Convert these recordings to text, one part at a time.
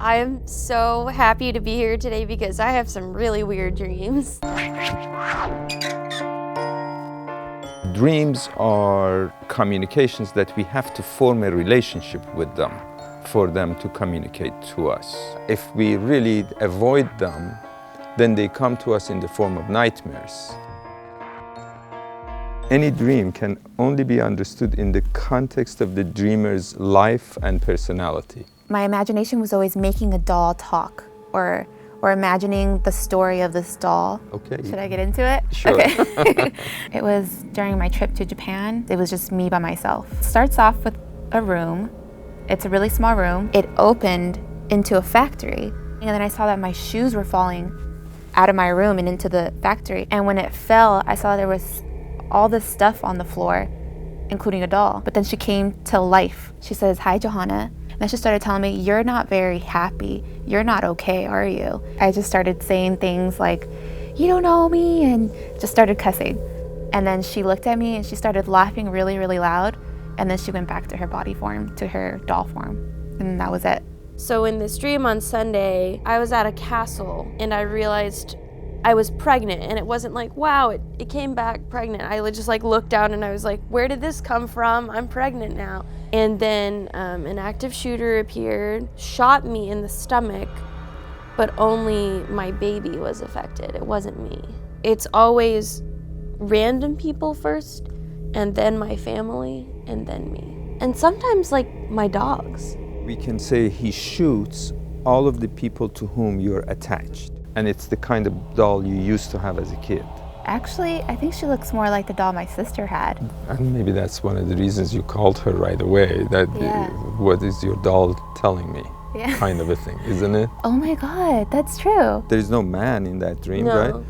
I am so happy to be here today because I have some really weird dreams. Dreams are communications that we have to form a relationship with them for them to communicate to us. If we really avoid them, then they come to us in the form of nightmares. Any dream can only be understood in the context of the dreamer's life and personality. My imagination was always making a doll talk or imagining the story of this doll. Okay. Should I get into it? Sure. Okay. It was during my trip to Japan. It was just me by myself. It starts off with a room. It's a really small room. It opened into a factory. And then I saw that my shoes were falling out of my room and into the factory. And when it fell, I saw there was all this stuff on the floor, including a doll. But then she came to life. She says, "Hi, Johanna." And then she started telling me, "You're not very happy. You're not okay, are you?" I just started saying things like, "You don't know me," and just started cussing. And then she looked at me and she started laughing really, really loud. And then she went back to her body form, to her doll form. And that was it. So in this dream on Sunday, I was at a castle and I realized I was pregnant, and it wasn't like, wow, it came back pregnant. I just like looked down and I was like, where did this come from? I'm pregnant now. And then an active shooter appeared, shot me in the stomach, but only my baby was affected. It wasn't me. It's always random people first, and then my family, and then me. And sometimes like my dogs. We can say he shoots all of the people to whom you're attached. And it's the kind of doll you used to have as a kid. Actually, I think she looks more like the doll my sister had. And maybe that's one of the reasons you called her right away, that Yeah. what is your doll telling me? Yeah. Kind of a thing, isn't it? Oh my God, that's true. There is no man in that dream, No. right?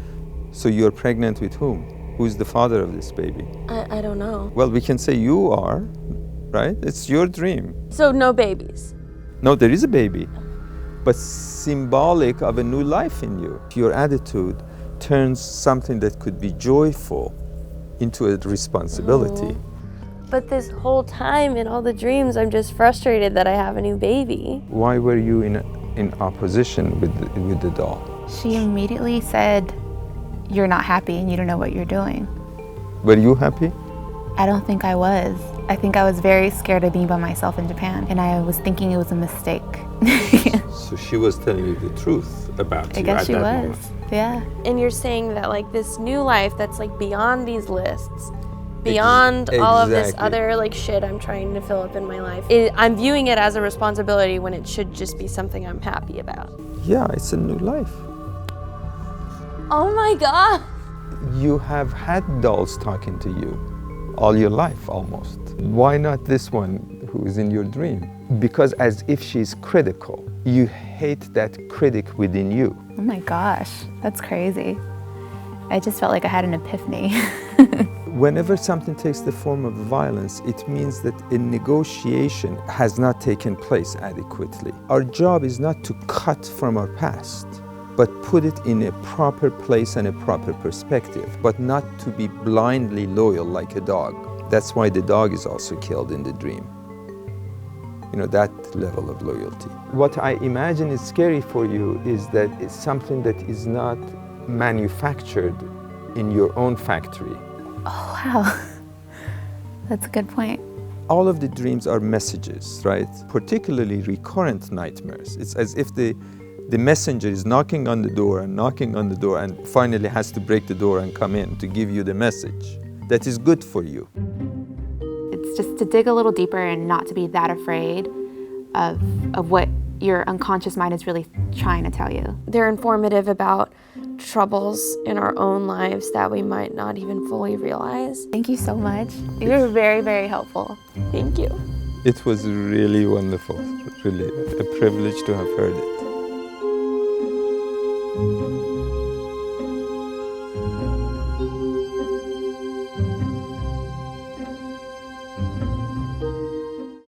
So you're pregnant with whom? Who's the father of this baby? I don't know. Well, we can say you are, right? It's your dream. So no babies. No, there is a baby, but symbolic of a new life in you. Your attitude turns something that could be joyful into a responsibility. But this whole time in all the dreams, I'm just frustrated that I have a new baby. Why were you in opposition with the doll? She immediately said, "You're not happy and you don't know what you're doing." Were you happy? I don't think I was. I think I was very scared of being by myself in Japan, and I was thinking it was a mistake. So she was telling you the truth about I you guess at she that was. moment. Yeah. And you're saying that like this new life that's like beyond these lists, beyond all of this Exactly. other like shit I'm trying to fill up in my life. I'm viewing it as a responsibility when it should just be something I'm happy about. Yeah, it's a new life. Oh my God. You have had dolls talking to you all your life almost. Why not this one who is in your dream? Because as if she's critical, you hate that critic within you. Oh my gosh, that's crazy. I just felt like I had an epiphany. Whenever something takes the form of violence, it means that a negotiation has not taken place adequately. Our job is not to cut from our past, but put it in a proper place and a proper perspective, but not to be blindly loyal like a dog. That's why the dog is also killed in the dream. You know, that level of loyalty. What I imagine is scary for you is that it's something that is not manufactured in your own factory. Oh wow, that's a good point. All of the dreams are messages, right? Particularly recurrent nightmares. It's as if the messenger is knocking on the door and finally has to break the door and come in to give you the message that is good for you. It's just to dig a little deeper and not to be that afraid of what your unconscious mind is really trying to tell you. They're informative about troubles in our own lives that we might not even fully realize. Thank you so much. You were very, very helpful. Thank you. It was really wonderful, really a privilege to have heard it.